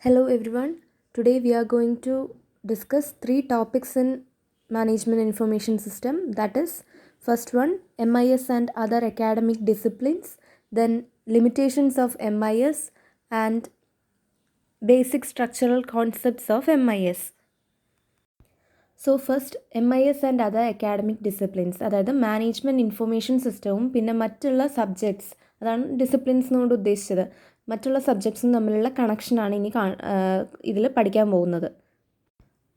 Hello everyone. Today we are going to discuss three topics in management information system, that is first one MIS and other academic disciplines, then limitations of MIS and basic structural concepts of MIS. So first MIS and other academic disciplines, അതായത് management information സിസ്റ്റവും പിന്നെ മറ്റുള്ള subjects, അതാണ് disciplines എന്നുകൊണ്ട് ഉദ്ദേശിച്ചത്. മറ്റുള്ള സബ്ജക്ട്സും തമ്മിലുള്ള കണക്ഷനാണ് ഇനി ഇതിൽ പഠിക്കാൻ പോകുന്നത്.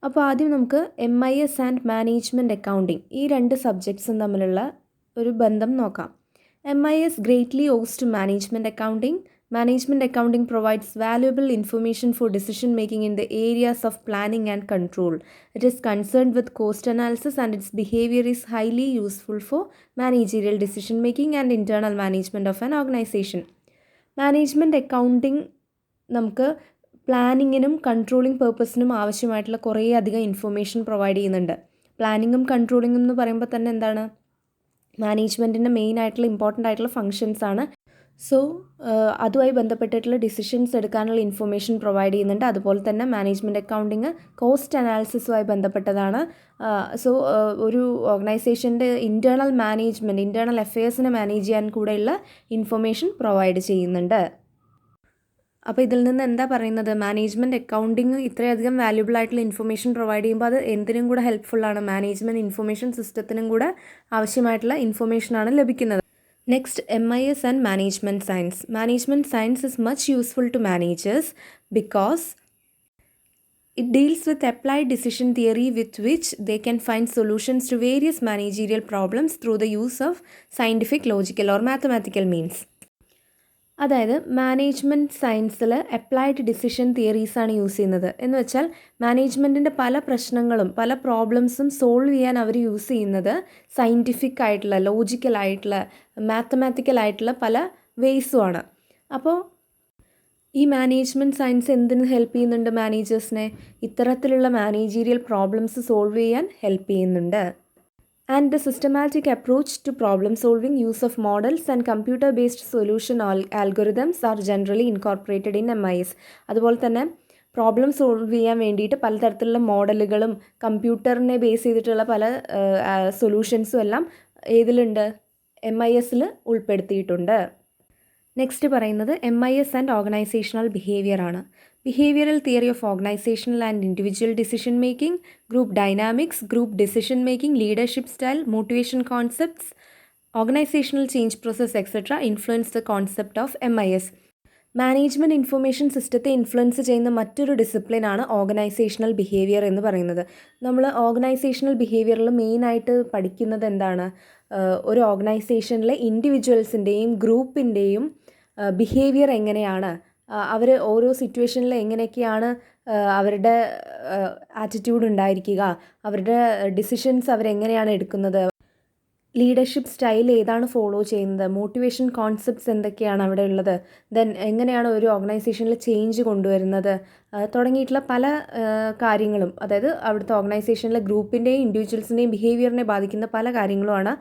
അപ്പോൾ ആദ്യം നമുക്ക് MIS ആൻഡ് മാനേജ്മെൻറ്റ് അക്കൗണ്ടിങ്, ഈ രണ്ട് സബ്ജക്ട്സും തമ്മിലുള്ള ഒരു ബന്ധം നോക്കാം. MIS greatly owes to management accounting. Management accounting provides valuable information for decision making in the areas of planning and control. It is concerned with cost analysis and its behavior is highly useful for managerial decision making and internal management of an organization. Management accounting നമുക്ക് പ്ലാനിങ്ങിനും controlling പേർപ്പസിനും ആവശ്യമായിട്ടുള്ള കുറേ അധികം information provide ചെയ്യുന്നുണ്ട്. പ്ലാനിങ്ങും കൺട്രോളിങ്ങും എന്ന് പറയുമ്പോൾ തന്നെ എന്താണ്, മാനേജ്മെൻറ്റിൻ്റെ main ആയിട്ടുള്ള ഇമ്പോർട്ടൻ്റ് ആയിട്ടുള്ള ഫങ്ഷൻസ് ആണ്. സോ അതുമായി ബന്ധപ്പെട്ടിട്ടുള്ള ഡിസിഷൻസ് എടുക്കാനുള്ള ഇൻഫർമേഷൻ പ്രൊവൈഡ് ചെയ്യുന്നുണ്ട്. അതുപോലെ തന്നെ മാനേജ്മെൻറ്റ് അക്കൗണ്ടിങ് കോസ്റ്റ് അനാലിസിസുമായി ബന്ധപ്പെട്ടതാണ്. സോ ഒരു ഓർഗനൈസേഷൻ്റെ ഇൻറ്റേർണൽ മാനേജ്മെൻറ്റ്, ഇൻറ്റേർണൽ അഫെയർസിനെ മാനേജ് ചെയ്യാൻ കൂടെയുള്ള ഇൻഫർമേഷൻ പ്രൊവൈഡ് ചെയ്യുന്നുണ്ട്. അപ്പോൾ ഇതിൽ നിന്ന് എന്താ പറയുന്നത്, മാനേജ്മെൻറ്റ് അക്കൗണ്ടിങ് ഇത്രയധികം വാല്യുബിൾ ആയിട്ടുള്ള ഇൻഫർമേഷൻ പ്രൊവൈഡ് ചെയ്യുമ്പോൾ അത് എന്തിനും കൂടെ ഹെൽപ്ഫുള്ളാണ്, മാനേജ്മെൻറ്റ് ഇൻഫർമേഷൻ സിസ്റ്റത്തിനും കൂടെ ആവശ്യമായിട്ടുള്ള ഇൻഫർമേഷനാണ് ലഭിക്കുന്നത്. Next MIS and management science. Management science is much useful to managers because it deals with applied decision theory with which they can find solutions to various managerial problems through the use of scientific, logical or mathematical means. അതായത് management സയൻസിൽ applied decision തിയറീസാണ് use ചെയ്യുന്നത്. എന്ന് വെച്ചാൽ മാനേജ്മെൻറ്റിൻ്റെ പല പ്രശ്നങ്ങളും പല പ്രോബ്ലംസും solve ചെയ്യാൻ അവർ use ചെയ്യുന്നത് സയൻറ്റിഫിക് ആയിട്ടുള്ള, ലോജിക്കലായിട്ടുള്ള, മാത്തമാറ്റിക്കലായിട്ടുള്ള പല വേയ്സുമാണ്. അപ്പോൾ ഈ മാനേജ്മെൻറ്റ് സയൻസ് എന്തിനു ഹെൽപ്പ് ചെയ്യുന്നുണ്ട് മാനേജേഴ്സിനെ? ഇത്തരത്തിലുള്ള മാനേജീരിയൽ പ്രോബ്ലംസ് സോൾവ് ചെയ്യാൻ ഹെൽപ്പ് ചെയ്യുന്നുണ്ട്. And the systematic approach to problem solving, use of models and computer based solution algorithms are generally incorporated in MIS. അതുപോലെ തന്നെ പ്രോബ്ലം സോൾവ് ചെയ്യാൻ വേണ്ടിയിട്ട് പലതരത്തിലുള്ള മോഡലുകളും കമ്പ്യൂട്ടറിനെ ബേസ് ചെയ്തിട്ടുള്ള പല സൊല്യൂഷൻസും എല്ലാം ഏതിലുണ്ട്, MISൽ ഉൾപ്പെടുത്തിയിട്ടുണ്ട്. നെക്സ്റ്റ് പറയുന്നത് MIS ആൻഡ് ഓർഗനൈസേഷണൽ ബിഹേവിയർ ആണ്. Behavioural theory of organisational and individual decision making, group dynamics, group decision making, leadership style, motivation concepts, organisational change process etcetera influence the concept of MIS. Management information സിസ്റ്റത്തെ influence ചെയ്യുന്ന മറ്റൊരു ഡിസിപ്ലിനാണ് organisational behaviour എന്ന് പറയുന്നത്. നമ്മൾ organisational ബിഹേവിയറിൽ മെയിനായിട്ട് പഠിക്കുന്നത് എന്താണ്, ഒരു ഓർഗനൈസേഷനിലെ ഇൻഡിവിജ്വൽസിൻ്റെയും ഗ്രൂപ്പിൻ്റെയും ബിഹേവിയർ എങ്ങനെയാണ്, അവർ ഓരോ സിറ്റുവേഷനിൽ എങ്ങനെയൊക്കെയാണ് അവരുടെ ആറ്റിറ്റ്യൂഡ് ഉണ്ടായിരിക്കുക, അവരുടെ ഡിസിഷൻസ് അവരെങ്ങനെയാണ് എടുക്കുന്നത്, ലീഡർഷിപ്പ് സ്റ്റൈൽ ഏതാണ് ഫോളോ ചെയ്യുന്നത്, മോട്ടിവേഷൻ കോൺസെപ്റ്റ്സ് എന്തൊക്കെയാണ് അവിടെ ഉള്ളത്, ദെൻ എങ്ങനെയാണ് ഒരു ഓർഗനൈസേഷനിൽ ചേഞ്ച് കൊണ്ടുവരുന്നത്, തുടങ്ങിയിട്ടുള്ള പല കാര്യങ്ങളും, അതായത് അവിടുത്തെ ഓർഗനൈസേഷനിലെ ഗ്രൂപ്പിൻ്റെയും ഇൻഡിവിജ്വൽസിൻ്റെയും ബിഹേവിയറിനെ ബാധിക്കുന്ന പല കാര്യങ്ങളുമാണ്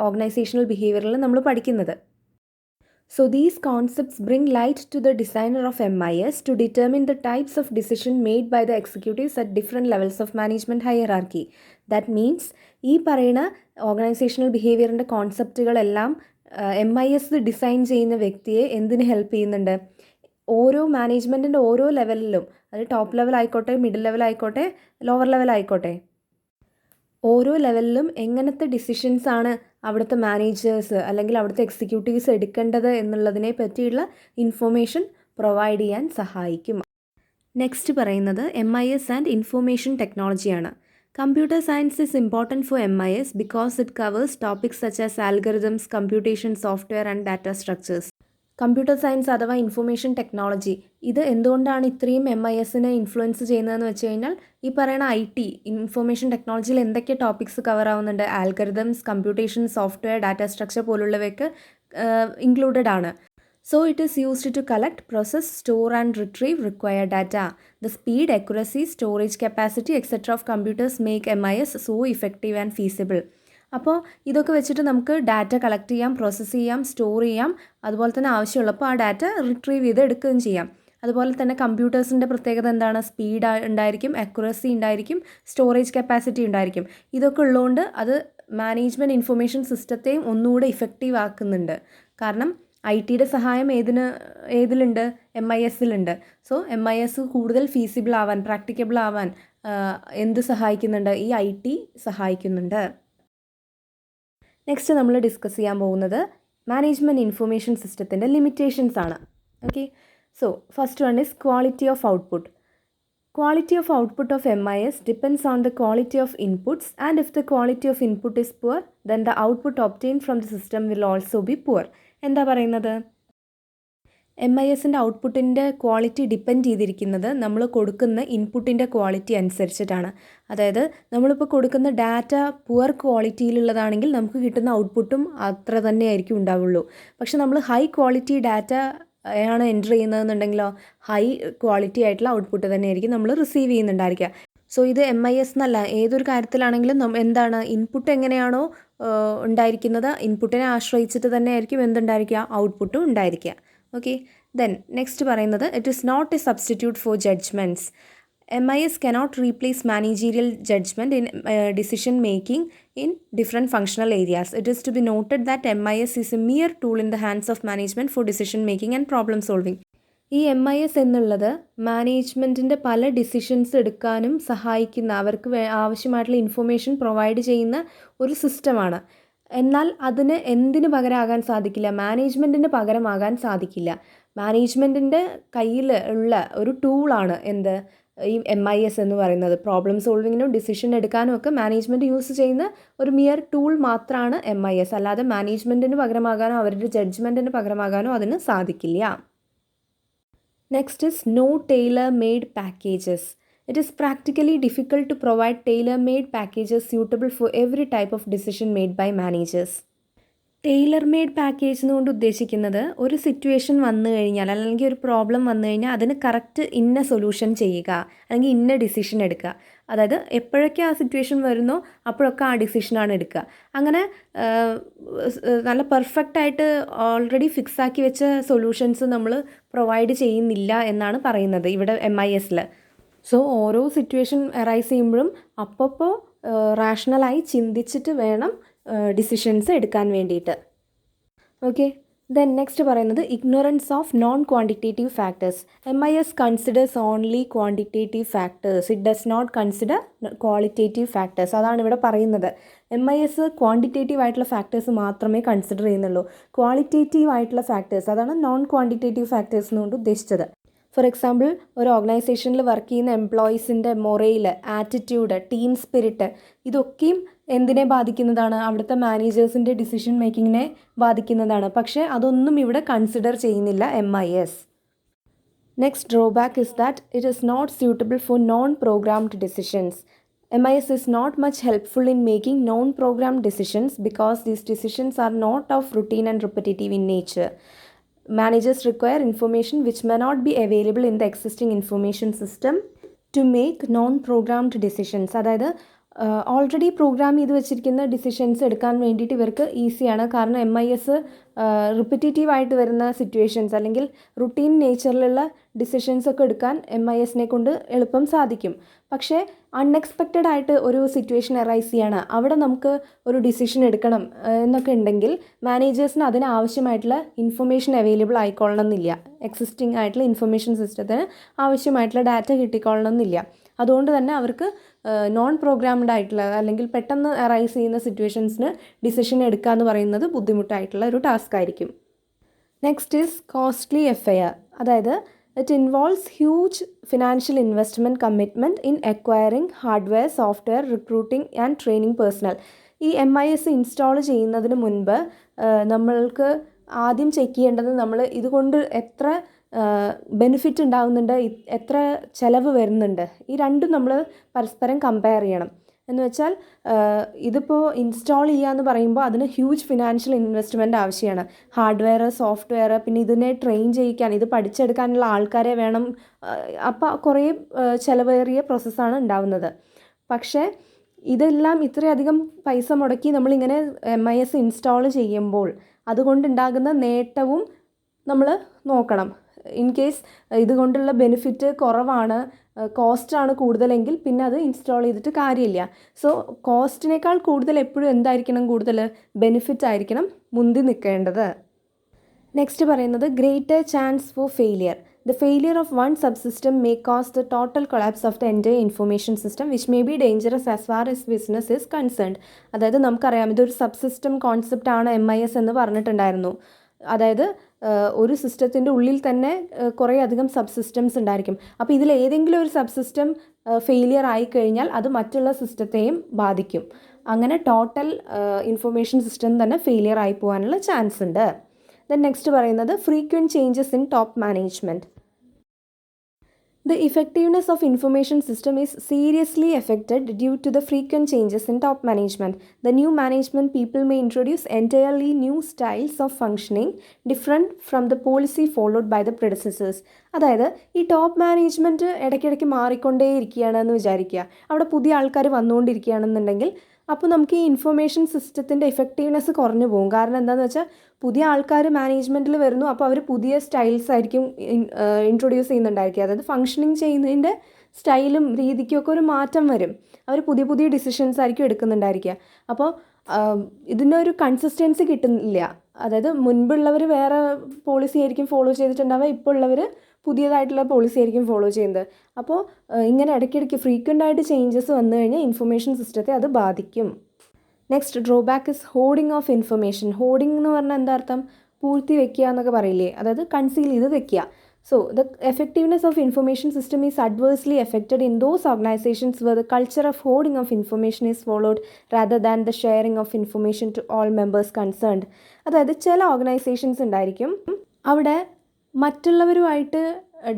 ഓർഗനൈസേഷണൽ ബിഹേവിയറിൽ നമ്മൾ പഠിക്കുന്നത്. So these concepts bring light to the designer of MIS to determine the types of decision made by the executives at different levels of management hierarchy. That means ഈ പറയുന്ന ഓർഗനൈസേഷണൽ ബിഹേവിയറിൻ്റെ കോൺസെപ്റ്റുകളെല്ലാം MIS ഡിസൈൻ ചെയ്യുന്ന വ്യക്തിയെ എന്തിന് help ചെയ്യുന്നുണ്ട്, ഓരോ മാനേജ്മെൻറ്റിൻ്റെ ഓരോ ലെവലിലും, അത് top level ആയിക്കോട്ടെ, മിഡിൽ ലെവൽ ആയിക്കോട്ടെ, ലോവർ ലെവൽ ആയിക്കോട്ടെ, ഓരോ ലെവലിലും എങ്ങനത്തെ ഡിസിഷൻസ് ആണ് അവിടുത്തെ മാനേജേഴ്സ് അല്ലെങ്കിൽ അവിടുത്തെ എക്സിക്യൂട്ടീവ്സ് എടുക്കേണ്ടത് എന്നുള്ളതിനെ പറ്റിയുള്ള ഇൻഫർമേഷൻ പ്രൊവൈഡ് ചെയ്യാൻ സഹായിക്കും. നെക്സ്റ്റ് പറയുന്നത് MIS ആൻഡ് ഇൻഫർമേഷൻ ടെക്നോളജിയാണ്. Computer science is important for MIS because it covers topics such as algorithms, computation software and data structures. Computer science അഥവാ ഇൻഫർമേഷൻ ടെക്നോളജി, ഇത് എന്തുകൊണ്ടാണ് ഇത്രയും MISനെ ഇൻഫ്ലുവൻസ് ചെയ്യുന്നതെന്ന് വെച്ച് കഴിഞ്ഞാൽ ഈ പറയുന്ന IT ഇൻഫർമേഷൻ ടെക്നോളജിയിൽ എന്തൊക്കെ ടോപ്പിക്സ് കവർ ആവുന്നുണ്ട്, algorithms, computation software, data structure പോലുള്ളവയൊക്കെ ഇൻക്ലൂഡഡ് ആണ്. So it is used to collect, process, store and retrieve required data. The speed, accuracy, storage capacity etc. of computers make MIS so effective and feasible. അപ്പോൾ ഇതൊക്കെ വെച്ചിട്ട് നമുക്ക് data collect ചെയ്യാം, process ചെയ്യാം, store ചെയ്യാം, അതുപോലെ തന്നെ ആവശ്യമുള്ളപ്പോൾ ആ ഡാറ്റ റിട്രീവ് ചെയ്ത് എടുക്കുകയും ചെയ്യാം. അതുപോലെ തന്നെ കമ്പ്യൂട്ടേഴ്സിൻ്റെ പ്രത്യേകത എന്താണ്? സ്പീഡ് ഉണ്ടായിരിക്കും, അക്യുറസി ഉണ്ടായിരിക്കും, സ്റ്റോറേജ് കപ്പാസിറ്റി ഉണ്ടായിരിക്കും. ഇതൊക്കെ ഉള്ളതുകൊണ്ട് അത് മാനേജ്മെൻറ്റ് ഇൻഫർമേഷൻ സിസ്റ്റത്തെയും ഒന്നുകൂടെ ഇഫക്റ്റീവ് ആക്കുന്നുണ്ട്. കാരണം IT-യുടെ സഹായം ഏതിലുണ്ട്? MIS-ലുണ്ട്. സോ MIS കൂടുതൽ ഫീസിബിൾ ആവാൻ, പ്രാക്ടിക്കബിൾ ആവാൻ എന്ത് സഹായിക്കുന്നുണ്ട്? ഈ IT സഹായിക്കുന്നുണ്ട്. നെക്സ്റ്റ് നമ്മൾ ഡിസ്കസ് ചെയ്യാൻ പോകുന്നത് മാനേജ്മെൻറ്റ് ഇൻഫർമേഷൻ സിസ്റ്റത്തിൻ്റെ ലിമിറ്റേഷൻസ് ആണ്. Okay, so first one is quality of output. Quality of output of MIS depends on the quality of inputs, and if the quality of input is poor, then the output obtained from the system will also be poor. എന്താ പറയുന്നത്? MISൻ്റെ ഔട്ട്പുട്ടിൻ്റെ quality depend ചെയ്തിരിക്കുന്നത് നമ്മൾ കൊടുക്കുന്ന ഇൻപുട്ടിൻ്റെ quality അനുസരിച്ചിട്ടാണ്. അതായത് നമ്മളിപ്പോൾ കൊടുക്കുന്ന data poor ക്വാളിറ്റിയിലുള്ളതാണെങ്കിൽ നമുക്ക് കിട്ടുന്ന ഔട്ട്പുട്ടും അത്ര തന്നെ ആയിരിക്കും ഉണ്ടാവുള്ളൂ. പക്ഷെ നമ്മൾ ഹൈ ക്വാളിറ്റി ഡാറ്റ ആണ് എൻ്റർ ചെയ്യുന്നതെന്നുണ്ടെങ്കിലോ ഹൈ ക്വാളിറ്റി ആയിട്ടുള്ള ഔട്ട്പുട്ട് തന്നെയായിരിക്കും നമ്മൾ റിസീവ് ചെയ്യുന്നുണ്ടായിരിക്കുക. സോ ഇത് MIS എന്നല്ല, ഏതൊരു കാര്യത്തിലാണെങ്കിലും എന്താണ് ഇൻപുട്ട് എങ്ങനെയാണോ ഉണ്ടായിരിക്കുന്നത്, ഇൻപുട്ടിനെ ആശ്രയിച്ചിട്ട് തന്നെ ആയിരിക്കും എന്തുണ്ടായിരിക്കുക? ഔട്ട്പുട്ടും ഉണ്ടായിരിക്കുക. ഓക്കെ, ദെൻ നെക്സ്റ്റ് പറയുന്നത് it is not a substitute for judgements. MIS cannot replace managerial judgment in decision making in different functional areas. It is to be noted that MIS is a mere tool in the hands of management for decision making and problem solving. ഈ MIS എന്നുള്ളത് മാനേജ്മെൻറ്റിൻ്റെ പല decisions എടുക്കാനും സഹായിക്കുന്ന, അവർക്ക് ആവശ്യമായിട്ടുള്ള information provide ചെയ്യുന്ന ഒരു സിസ്റ്റമാണ്. എന്നാൽ അതിന് എന്തിന് പകരമാകാൻ സാധിക്കില്ല? മാനേജ്മെൻറ്റിന് പകരമാകാൻ സാധിക്കില്ല. മാനേജ്മെൻറ്റിൻ്റെ കയ്യിൽ ഉള്ള ഒരു ടൂളാണ് എന്ത്? ഈ MIS എന്ന് പറയുന്നത്. പ്രോബ്ലം സോൾവിങ്ങിനും ഡിസിഷൻ എടുക്കാനും ഒക്കെ മാനേജ്മെൻറ്റ് യൂസ് ചെയ്യുന്ന ഒരു മിയർ ടൂൾ മാത്രമാണ് MIS. അല്ലാതെ മാനേജ്മെൻറ്റിന് പകരമാകാനോ അവരുടെ ജഡ്ജ്മെൻറ്റിന് പകരമാകാനോ അതിന് സാധിക്കില്ല. Next is no tailor made packages. It is practically difficult to provide tailor-made packages suitable for every type of decision made by managers. Taylor made package എന്നുകൊണ്ട് ഉദ്ദേശിക്കുന്നത് ഒരു സിറ്റുവേഷൻ വന്നു കഴിഞ്ഞാൽ അല്ലെങ്കിൽ ഒരു പ്രോബ്ലം വന്നു കഴിഞ്ഞാൽ അതിന് കറക്റ്റ് ഇന്ന സൊല്യൂഷൻ ചെയ്യുക അല്ലെങ്കിൽ ഇന്ന ഡിസിഷൻ എടുക്കുക. അതായത് എപ്പോഴൊക്കെ ആ സിറ്റുവേഷൻ വരുന്നോ അപ്പോഴൊക്കെ ആ ഡിസിഷനാണ് എടുക്കുക. അങ്ങനെ നല്ല പെർഫെക്റ്റായിട്ട് ഓൾറെഡി ഫിക്സാക്കി വെച്ച സൊല്യൂഷൻസ് നമ്മൾ പ്രൊവൈഡ് ചെയ്യുന്നില്ല എന്നാണ് പറയുന്നത് ഇവിടെ MIS-ൽ. സോ ഓരോ സിറ്റുവേഷൻ അറൈസ് ചെയ്യുമ്പോഴും അപ്പോൾ റാഷണലായി ചിന്തിച്ചിട്ട് വേണം ഡിസിഷൻസ് എടുക്കാൻ വേണ്ടിയിട്ട്. ഓക്കെ, ദെൻ നെക്സ്റ്റ് പറയുന്നത് ignorance of non quantitative factors. MIS considers only quantitative factors. It does not consider qualitative factors. അതാണ് ഇവിടെ പറയുന്നത്. MIS ക്വാണ്ടിറ്റേറ്റീവ് ആയിട്ടുള്ള ഫാക്ടേഴ്സ് മാത്രമേ കൺസിഡർ ചെയ്യുന്നുള്ളൂ. ക്വാളിറ്റേറ്റീവ് ആയിട്ടുള്ള ഫാക്ടേഴ്സ്, അതാണ് നോൺ ക്വാണ്ടിറ്റേറ്റീവ് ഫാക്ടേഴ്സ് എന്നുകൊണ്ട് ഉദ്ദേശിച്ചത്. ഫോർ എക്സാമ്പിൾ, ഒരു ഓർഗനൈസേഷനിൽ വർക്ക് ചെയ്യുന്ന എംപ്ലോയീസിൻ്റെ മൊറയിൽ, ആറ്റിറ്റ്യൂഡ്, ടീം സ്പിരിറ്റ്, ഇതൊക്കെയും എന്തിനെ ബാധിക്കുന്നതാണ്? അവിടുത്തെ മാനേജേഴ്സിൻ്റെ ഡിസിഷൻ മേക്കിങ്ങിനെ ബാധിക്കുന്നതാണ്. പക്ഷേ അതൊന്നും ഇവിടെ കൺസിഡർ ചെയ്യുന്നില്ല MIS. Next drawback is that it is not suitable for non programmed decisions. MIS is not much helpful in making non-programmed decisions because these decisions are not of routine and repetitive in nature. Managers require information which may not be available in the existing information system to make non-programmed decisions. അതായത് already programme ചെയ്ത് വെച്ചിരിക്കുന്ന decisions എടുക്കാൻ വേണ്ടിയിട്ട് ഇവർക്ക് ഈസിയാണ്. കാരണം MIS repetitive ആയിട്ട് വരുന്ന സിറ്റുവേഷൻസ് അല്ലെങ്കിൽ റുട്ടീൻ നേച്ചറിലുള്ള ഡിസിഷൻസ് ഒക്കെ എടുക്കാൻ MIS-നെ കൊണ്ട് എളുപ്പം സാധിക്കും. പക്ഷേ അൺഎക്സ്പെക്റ്റഡ് ആയിട്ട് ഒരു സിറ്റുവേഷൻ അറൈസ് ചെയ്യാണ്, അവിടെ നമുക്ക് ഒരു ഡിസിഷൻ എടുക്കണം എന്നൊക്കെ ഉണ്ടെങ്കിൽ മാനേജേഴ്സിന് അതിനാവശ്യമായിട്ടുള്ള ഇൻഫർമേഷൻ അവൈലബിൾ ആയിക്കൊള്ളണം എന്നില്ല. എക്സിസ്റ്റിംഗ് ആയിട്ടുള്ള ഇൻഫർമേഷൻ സിസ്റ്റത്തിന് ആവശ്യമായിട്ടുള്ള ഡാറ്റ കിട്ടിക്കൊള്ളണം എന്നില്ല. അതുകൊണ്ട് തന്നെ അവർക്ക് നോൺ പ്രോഗ്രാംഡ് ആയിട്ടുള്ള അല്ലെങ്കിൽ പെട്ടെന്ന് അറൈസ് ചെയ്യുന്ന സിറ്റുവേഷൻസിന് ഡിസിഷൻ എടുക്കുക എന്ന് പറയുന്നത് ബുദ്ധിമുട്ടായിട്ടുള്ള ഒരു ടാസ്ക് ആയിരിക്കും. Next is costly FIR. അതായത് it involves huge financial investment commitment in acquiring hardware, software, recruiting and training personal. ഈ MIS ഇൻസ്റ്റാൾ ചെയ്യുന്നതിന് മുൻപ് നമ്മൾക്ക് ആദ്യം ചെക്ക് ചെയ്യേണ്ടത് നമ്മൾ ഇതുകൊണ്ട് എത്ര ബെനിഫിറ്റ് ഉണ്ടാകുന്നുണ്ട്, എത്ര ചിലവ് വരുന്നുണ്ട്, ഈ രണ്ടും നമ്മൾ പരസ്പരം കമ്പയർ ചെയ്യണം. എന്ന് വെച്ചാൽ ഇതിപ്പോൾ ഇൻസ്റ്റാൾ ചെയ്യുക എന്ന് പറയുമ്പോൾ അതിന് ഹ്യൂജ് ഫിനാൻഷ്യൽ ഇൻവെസ്റ്റ്മെൻറ്റ് ആവശ്യമാണ്. ഹാർഡ്വെയർ, സോഫ്റ്റ്വെയർ, പിന്നെ ഇതിനെ ട്രെയിൻ ചെയ്യിക്കാൻ, ഇത് പഠിച്ചെടുക്കാനുള്ള ആൾക്കാരെ വേണം. അപ്പോൾ കുറേ ചിലവേറിയ പ്രോസസ്സാണ് ഉണ്ടാവുന്നത്. പക്ഷേ ഇതെല്ലാം ഇത്രയധികം പൈസ മുടക്കി നമ്മളിങ്ങനെ MIS ഇൻസ്റ്റാൾ ചെയ്യുമ്പോൾ അതുകൊണ്ടുണ്ടാകുന്ന നേട്ടവും നമ്മൾ നോക്കണം. ഇൻ കേസ് ഇതുകൊണ്ടുള്ള ബെനിഫിറ്റ് കുറവാണ്, കോസ്റ്റാണ് കൂടുതലെങ്കിൽ പിന്നെ അത് ഇൻസ്റ്റാൾ ചെയ്തിട്ട് കാര്യമില്ല. സോ കോസ്റ്റിനേക്കാൾ കൂടുതൽ എപ്പോഴും എന്തായിരിക്കണം, കൂടുതൽ ബെനിഫിറ്റ് ആയിരിക്കണം മുന്തി നിൽക്കേണ്ടത്. നെക്സ്റ്റ് പറയുന്നത് greater chance for failure. The failure of one subsystem may cause the total collapse of the entire information system which may be dangerous as far as business is concerned. അതായത് നമുക്കറിയാം ഇതൊരു subsystem concept ആണ് MIS എന്ന് പറഞ്ഞിട്ടുണ്ടായിരുന്നു. അതായത് ഒരു സിസ്റ്റത്തിൻ്റെ ഉള്ളിൽ തന്നെ കുറേ അധികം സബ്സിസ്റ്റംസ് ഉണ്ടായിരിക്കും. അപ്പോൾ ഇതിൽ ഏതെങ്കിലും ഒരു സബ്സിസ്റ്റം ഫെയിലിയർ ആയിക്കഴിഞ്ഞാൽ അത് മറ്റുള്ള സിസ്റ്റത്തെയും ബാധിക്കും. അങ്ങനെ ടോട്ടൽ ഇൻഫർമേഷൻ സിസ്റ്റം തന്നെ ഫെയിലിയർ ആയി പോകാനുള്ള ചാൻസ് ഉണ്ട്. ദെൻ നെക്സ്റ്റ് പറയുന്നത് frequent changes in top management. The effectiveness of information system is seriously affected due to the frequent changes in top management. The new management people may introduce entirely new styles of functioning different from the policy followed by the predecessors. അതായത് ഈ top management ഇടയ്ക്കിടയ്ക്ക് മാറിക്കൊണ്ടേയിരിക്കുകയാണെന്ന് വിചാരിക്കുക. അവിടെ പുതിയ ആൾക്കാർ വന്നുകൊണ്ടിരിക്കുകയാണെന്നുണ്ടെങ്കിൽ അപ്പോൾ നമുക്ക് ഈ ഇൻഫർമേഷൻ സിസ്റ്റത്തിൻ്റെ ഇഫക്റ്റീവ്നെസ് കുറഞ്ഞു പോകും. കാരണം എന്താണെന്ന് വെച്ചാൽ പുതിയ ആൾക്കാർ മാനേജ്മെൻറ്റിൽ വരുന്നു, അപ്പോൾ അവർ പുതിയ സ്റ്റൈൽസ് ആയിരിക്കും ഇൻട്രൊഡ്യൂസ് ചെയ്യുന്നുണ്ടായിരിക്കുക. അതായത് ഫങ്ഷനിങ് ചെയ്യുന്നതിൻ്റെ സ്റ്റൈലും രീതിക്കും ഒക്കെ ഒരു മാറ്റം വരും. അവർ പുതിയ പുതിയ ഡിസിഷൻസ് ആയിരിക്കും എടുക്കുന്നുണ്ടായിരിക്കുക. അപ്പോൾ ഇതിനൊരു കൺസിസ്റ്റൻസി കിട്ടുന്നില്ല. അതായത് മുൻപുള്ളവർ വേറെ പോളിസി ആയിരിക്കും ഫോളോ ചെയ്തിട്ടുണ്ടാവുക, ഇപ്പോൾ ഉള്ളവർ പുതിയതായിട്ടുള്ള പോളിസി ആയിരിക്കും ഫോളോ ചെയ്യുന്നത്. അപ്പോൾ ഇങ്ങനെ ഇടയ്ക്കിടയ്ക്ക് ഫ്രീക്വൻ്റ് ആയിട്ട് ചേഞ്ചസ് വന്നു കഴിഞ്ഞാൽ ഇൻഫർമേഷൻ സിസ്റ്റത്തെ അത് ബാധിക്കും. Next drawback is hoarding of information. Hoarding എന്ന് പറഞ്ഞാൽ എന്താ അർത്ഥം? പൂഴ്ത്തി വെക്കുക എന്നൊക്കെ പറയില്ലേ, അതായത് കൺസീൽ ചെയ്ത് വെക്കുക. So, the effectiveness of information system is adversely affected in those organizations where the culture of hoarding of information is followed rather than the sharing of information to all members concerned. അതായത് ചില organisations ഉണ്ടായിരിക്കും, അവിടെ മറ്റുള്ളവരുമായിട്ട്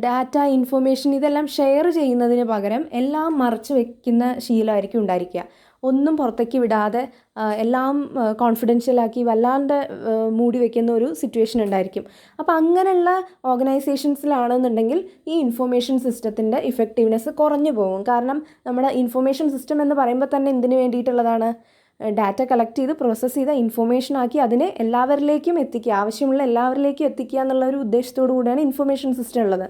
data, information ഇതെല്ലാം share ചെയ്യുന്നതിന് പകരം എല്ലാം മറച്ചു വയ്ക്കുന്ന ശീലമായിരിക്കും ഉണ്ടായിരിക്കുക. ഒന്നും പുറത്തേക്ക് വിടാതെ എല്ലാം കോൺഫിഡൻഷ്യലാക്കി വല്ലാണ്ട് മൂടി വയ്ക്കുന്ന ഒരു സിറ്റുവേഷൻ ഉണ്ടായിരിക്കും. അപ്പോൾ അങ്ങനെയുള്ള ഓർഗനൈസേഷൻസിലാണെന്നുണ്ടെങ്കിൽ ഈ ഇൻഫർമേഷൻ സിസ്റ്റത്തിൻ്റെ ഇഫക്റ്റീവ്നെസ് കുറഞ്ഞു പോകും. കാരണം നമ്മുടെ ഇൻഫർമേഷൻ സിസ്റ്റം എന്ന് പറയുമ്പോൾ തന്നെ എന്തിനു വേണ്ടിയിട്ടുള്ളതാണ്? ഡാറ്റ കളക്ട് ചെയ്ത് പ്രോസസ്സ് ചെയ്ത ഇൻഫർമേഷൻ ആക്കി അതിനെ എല്ലാവരിലേക്കും എത്തിക്കുക, ആവശ്യമുള്ള എല്ലാവരിലേക്കും എത്തിക്കുക എന്നുള്ള ഒരു ഉദ്ദേശത്തോടു കൂടിയാണ് ഇൻഫർമേഷൻ സിസ്റ്റം ഉള്ളത്.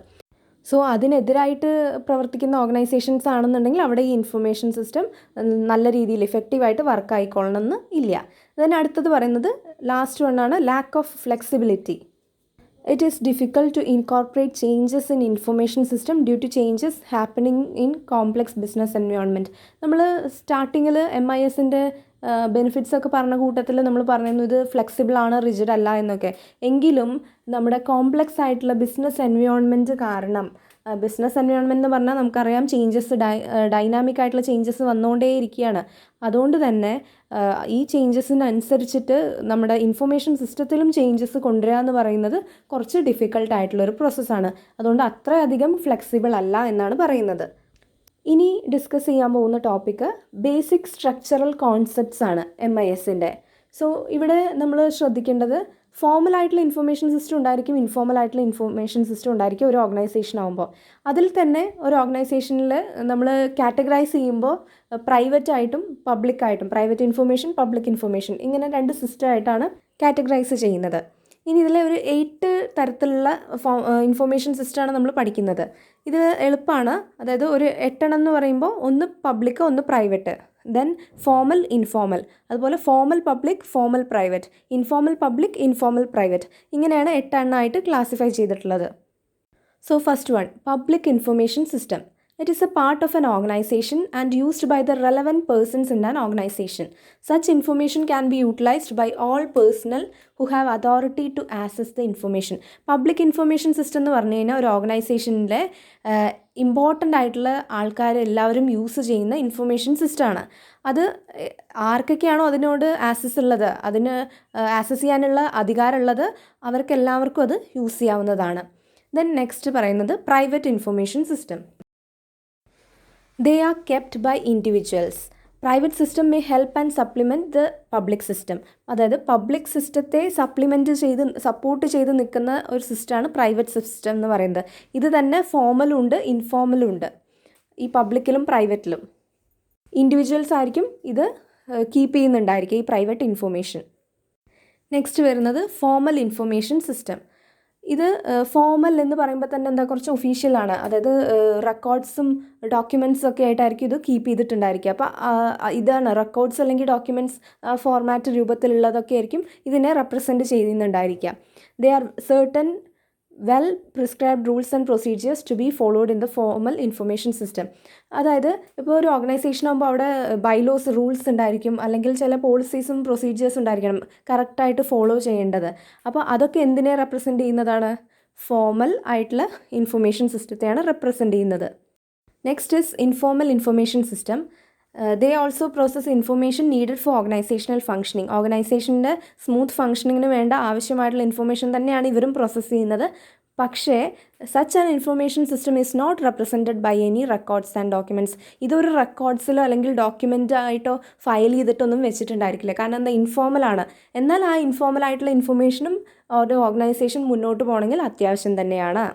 സോ അതിനെതിരായിട്ട് പ്രവർത്തിക്കുന്ന ഓർഗനൈസേഷൻസ് ആണെന്നുണ്ടെങ്കിൽ അവിടെ ഈ ഇൻഫർമേഷൻ സിസ്റ്റം നല്ല രീതിയിൽ ഇഫക്റ്റീവായിട്ട് വർക്ക് ആയിക്കൊള്ളണമെന്ന് ഇല്ല. then അടുത്തത് പറയുന്നത് ലാസ്റ്റ് വണ്ണാണ് lack of flexibility. It is difficult to incorporate changes in information system due to changes happening in complex business environment. നമ്മൾ സ്റ്റാർട്ടിങ്ങിൽ MISൻ്റെ ബെനിഫിറ്റ്സ് ഒക്കെ പറഞ്ഞ കൂട്ടത്തിൽ നമ്മൾ പറയുന്നു ഇത് ഫ്ലെക്സിബിൾ ആണ്, റിജിഡ് അല്ല എന്നൊക്കെ. എങ്കിലും നമ്മുടെ കോംപ്ലക്സ് ആയിട്ടുള്ള ബിസിനസ് എൻവയോൺമെൻറ്റ് കാരണം, ബിസിനസ് എൻവയോൺമെൻറ്റ് എന്ന് പറഞ്ഞാൽ നമുക്കറിയാം ചേഞ്ചസ് ഡൈനാമിക് ആയിട്ടുള്ള ചേഞ്ചസ് വന്നുകൊണ്ടേയിരിക്കുകയാണ്. അതുകൊണ്ട് തന്നെ ഈ ചേഞ്ചസിനനുസരിച്ചിട്ട് നമ്മുടെ ഇൻഫർമേഷൻ സിസ്റ്റത്തിലും ചേഞ്ചസ് കൊണ്ടുവരിക എന്ന് പറയുന്നത് കുറച്ച് ഡിഫിക്കൽട്ടായിട്ടുള്ളൊരു പ്രോസസ്സാണ്. അതുകൊണ്ട് അത്രയധികം ഫ്ലെക്സിബിൾ അല്ല എന്നാണ് പറയുന്നത്. ഇനി ഡിസ്കസ് ചെയ്യാൻ പോകുന്ന ടോപ്പിക്ക് ബേസിക് സ്ട്രക്ചറൽ കോൺസെപ്റ്റ്സ് ആണ് MISൻ്റെ. സോ ഇവിടെ നമ്മൾ ശ്രദ്ധിക്കേണ്ടത് ഫോമലായിട്ടുള്ള ഇൻഫർമേഷൻ സിസ്റ്റം ഉണ്ടായിരിക്കും, ഇൻഫോർമൽ ആയിട്ടുള്ള ഇൻഫർമേഷൻ സിസ്റ്റം ഉണ്ടായിരിക്കും ഒരു ഓർഗനൈസേഷൻ ആകുമ്പോൾ. അതിൽ തന്നെ ഒരു ഓർഗനൈസേഷനിൽ നമ്മൾ കാറ്റഗറൈസ് ചെയ്യുമ്പോൾ പ്രൈവറ്റ് ആയിട്ടും പബ്ലിക്കായിട്ടും, പ്രൈവറ്റ് ഇൻഫർമേഷൻ, പബ്ലിക് ഇൻഫർമേഷൻ, ഇങ്ങനെ രണ്ട് സിസ്റ്റമായിട്ടാണ് കാറ്റഗറൈസ് ചെയ്യുന്നത്. ഇനി ഇതിലെ ഒരു 8 തരത്തിലുള്ള ഇൻഫർമേഷൻ സിസ്റ്റമാണ് നമ്മൾ പഠിക്കുന്നത്. ഇത് എളുപ്പമാണ്. അതായത് ഒരു 8 എന്ന് പറയുമ്പോൾ ഒന്ന് പബ്ലിക്, ഒന്ന് പ്രൈവറ്റ്, ദെൻ ഫോമൽ, ഇൻഫോമൽ, അതുപോലെ formal public, formal private, informal public, informal private, ഇങ്ങനെയാണ് 8 എണ്ണമായിട്ട് ക്ലാസിഫൈ ചെയ്തിട്ടുള്ളത്. So first one, public information system. It is a part of an organization and used by the relevant persons in an organization. Such information can be utilized by all personnel who have authority to access the information. Public information system എന്ന് പറഞ്ഞു കഴിഞ്ഞാൽ ഒരു ഓർഗനൈസേഷനിലെ important ആയിട്ടുള്ള ആൾക്കാർ എല്ലാവരും use ചെയ്യുന്ന information സിസ്റ്റമാണ്. അത് ആർക്കൊക്കെയാണോ അതിനോട് ആക്സസ് ഉള്ളത്, അതിന് ആക്സസ് ചെയ്യാനുള്ള അധികാരമുള്ളത്, അവർക്കെല്ലാവർക്കും അത് യൂസ് ചെയ്യാവുന്നതാണ്. ദെൻ നെക്സ്റ്റ് പറയുന്നത് private information system. They are kept by individuals. Private system may help and supplement the public system. അതായത് പബ്ലിക് സിസ്റ്റത്തെ സപ്പോർട്ട് ചെയ്ത് നിൽക്കുന്ന ഒരു സിസ്റ്റമാണ് പ്രൈവറ്റ് സിസ്റ്റം എന്ന് പറയുന്നത്. ഇത് തന്നെ ഫോമലും ഉണ്ട്, ഇൻഫോമലും ഉണ്ട്. ഈ പബ്ലിക്കിലും പ്രൈവറ്റിലും ഇൻഡിവിജ്വൽസ് ആയിരിക്കും ഇത് കീപ്പ് ചെയ്യുന്നുണ്ടായിരിക്കും ഈ പ്രൈവറ്റ് ഇൻഫർമേഷൻ. നെക്സ്റ്റ് വരുന്നത് ഫോമൽ ഇൻഫർമേഷൻ സിസ്റ്റം. ഇത് ഫോമൽ എന്ന് പറയുമ്പോൾ തന്നെ എന്താ കുറച്ച് ഒഫീഷ്യലാണ്, അതായത് റെക്കോർഡ്സും ഡോക്യുമെൻറ്റ്സും ഒക്കെ ആയിട്ടായിരിക്കും ഇത് കീപ്പ് ചെയ്തിട്ടുണ്ടായിരിക്കുക. അപ്പോൾ ഇതാണ് റെക്കോർഡ്സ് അല്ലെങ്കിൽ ഡോക്യുമെൻറ്റ്സ് ഫോർമാറ്റ് രൂപത്തിലുള്ളതൊക്കെ ആയിരിക്കും ഇതിനെ റെപ്രസെൻറ്റ് ചെയ്യുന്നുണ്ടായിരിക്കുക. They are certain well prescribed rules and procedures to be followed in the formal information system. അതായത് ഇപ്പോൾ ഒരു ഓർഗനൈസേഷൻ ആകുമ്പോൾ അവിടെ ബൈലോസ് റൂൾസ് ഉണ്ടായിരിക്കും, അല്ലെങ്കിൽ ചില പോളിസീസും പ്രൊസീജിയേഴ്സും ഉണ്ടായിരിക്കണം കറക്റ്റായിട്ട് ഫോളോ ചെയ്യേണ്ടത്. അപ്പോൾ അതൊക്കെ എന്തിനെ റെപ്രസെൻറ്റ് ചെയ്യുന്നതാണ്? ഫോമൽ ആയിട്ടുള്ള ഇൻഫർമേഷൻ സിസ്റ്റത്തെയാണ് റെപ്രസെൻറ്റ് ചെയ്യുന്നത്. Next is informal information system. They also process information needed for organizational functioning. ഓർഗനൈസേഷൻ്റെ സ്മൂത്ത് ഫങ്ഷനിങ്ങിന് വേണ്ട ആവശ്യമായിട്ടുള്ള ഇൻഫർമേഷൻ തന്നെയാണ് ഇവരും പ്രോസസ്സ് ചെയ്യുന്നത്. പക്ഷേ such an information system is not represented by any records and documents. ഇതൊരു റെക്കോർഡ്സിലോ അല്ലെങ്കിൽ ഡോക്യുമെൻ്റ് ആയിട്ടോ ഫയൽ ചെയ്തിട്ടൊന്നും വെച്ചിട്ടുണ്ടായിരിക്കില്ല. കാരണം എന്താ, ഇൻഫോർമലാണ്. എന്നാൽ ആ ഇൻഫോർമൽ ആയിട്ടുള്ള ഇൻഫർമേഷനും ഒരു ഓർഗനൈസേഷൻ മുന്നോട്ട് പോകണമെങ്കിൽ അത്യാവശ്യം തന്നെയാണ്.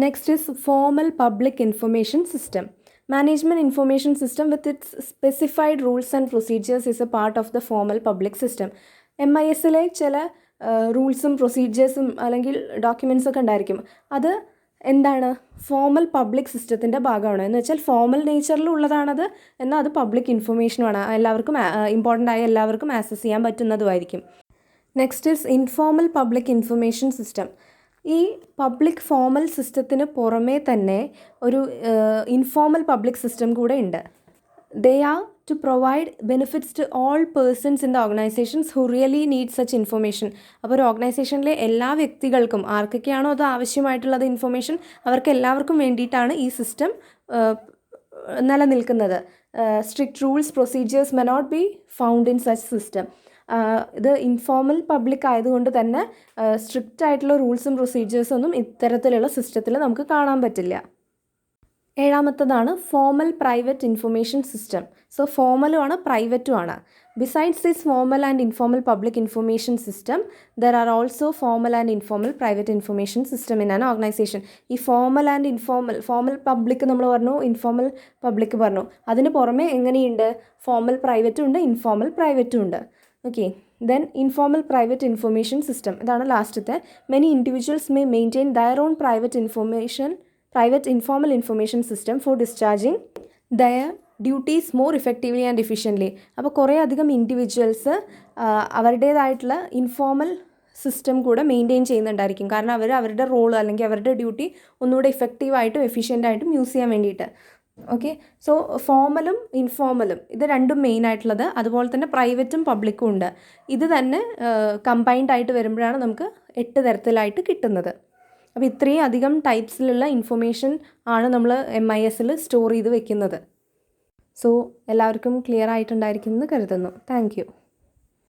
Next is formal public information system. Management information system with its specified rules and procedures is a part of the formal public system. MISലെ ചില റൂൾസും പ്രൊസീജിയേഴ്സും അല്ലെങ്കിൽ ഡോക്യുമെൻറ്റ്സൊക്കെ ഉണ്ടായിരിക്കും. അത് എന്താണ്? ഫോമൽ പബ്ലിക് സിസ്റ്റത്തിൻ്റെ ഭാഗമാണ്. എന്ന് വെച്ചാൽ ഫോമൽ നേച്ചറിലുള്ളതാണത്, എന്നാൽ അത് പബ്ലിക് ഇൻഫർമേഷനുമാണ്. എല്ലാവർക്കും ഇമ്പോർട്ടൻ്റ് ആയ എല്ലാവർക്കും ആക്സസ് ചെയ്യാൻ പറ്റുന്നതുമായിരിക്കും. Next is informal public information system. ഈ പബ്ലിക് ഫോമൽ സിസ്റ്റത്തിന് പുറമേ തന്നെ ഒരു ഇൻഫോമൽ പബ്ലിക് സിസ്റ്റം കൂടെ ഉണ്ട്. They are to provide benefits to all persons in the organisations who really need such information. അപ്പോൾ ഒരു ഓർഗനൈസേഷനിലെ എല്ലാ വ്യക്തികൾക്കും ആർക്കൊക്കെയാണോ അത് ആവശ്യമായിട്ടുള്ളത് ഇൻഫർമേഷൻ, അവർക്ക് എല്ലാവർക്കും വേണ്ടിയിട്ടാണ് ഈ സിസ്റ്റം നിലനിൽക്കുന്നത്. Strict rules procedures may not be found in such system. ഇത് ഇൻഫോർമൽ പബ്ലിക് ആയതുകൊണ്ട് തന്നെ സ്ട്രിക്റ്റ് ആയിട്ടുള്ള റൂൾസും പ്രൊസീജിയേഴ്സൊന്നും ഇത്തരത്തിലുള്ള സിസ്റ്റത്തിൽ നമുക്ക് കാണാൻ പറ്റില്ല. ഏഴാമത്തതാണ് formal private information system. So ഫോമലുമാണ് പ്രൈവറ്റുമാണ്. Besides this formal and informal public information system there are also formal and informal private information system in an organisation. ഈ ഫോമൽ ആൻഡ് ഫോമൽ പബ്ലിക് നമ്മൾ പറഞ്ഞു, ഇൻഫോമൽ പബ്ലിക് പറഞ്ഞു. അതിന് പുറമെ എങ്ങനെയുണ്ട്? Formal പ്രൈവറ്റും ഉണ്ട്, ഇൻഫോമൽ പ്രൈവറ്റും ഉണ്ട്. Okay, then informal private information system, ഇതാണ് ലാസ്റ്റത്തെ. Many individuals may maintain their own private informal information system for discharging their duties more effectively and efficiently. അപ്പോൾ കുറേ അധികം ഇൻഡിവിജ്വൽസ് അവരുടേതായിട്ടുള്ള ഇൻഫോമൽ സിസ്റ്റം കൂടെ മെയിൻറ്റെയിൻ ചെയ്യുന്നുണ്ടായിരിക്കും. കാരണം അവരുടെ റോൾ അല്ലെങ്കിൽ അവരുടെ ഡ്യൂട്ടി ഒന്നുകൂടെ ഇഫക്റ്റീവായിട്ടും എഫിഷ്യൻ്റായിട്ടും യൂസ് ചെയ്യാൻ വേണ്ടിയിട്ട്. ഓക്കെ, സോ ഫോമലും ഇൻഫോമലും ഇത് രണ്ടും മെയിൻ ആയിട്ടുള്ളത്. അതുപോലെ തന്നെ പ്രൈവറ്റും പബ്ലിക്കും ഉണ്ട്. ഇത് തന്നെ കമ്പൈൻഡ് ആയിട്ട് വരുമ്പോഴാണ് നമുക്ക് 8 തരത്തിലായിട്ട് കിട്ടുന്നത്. അപ്പോൾ ഇത്രയും അധികം ടൈപ്സിലുള്ള ഇൻഫർമേഷൻ ആണ് നമ്മൾ MISൽ സ്റ്റോർ ചെയ്ത് വെക്കുന്നത്. സോ എല്ലാവർക്കും ക്ലിയർ ആയിട്ടുണ്ടായിരിക്കുമെന്ന് കരുതുന്നു. Thank you.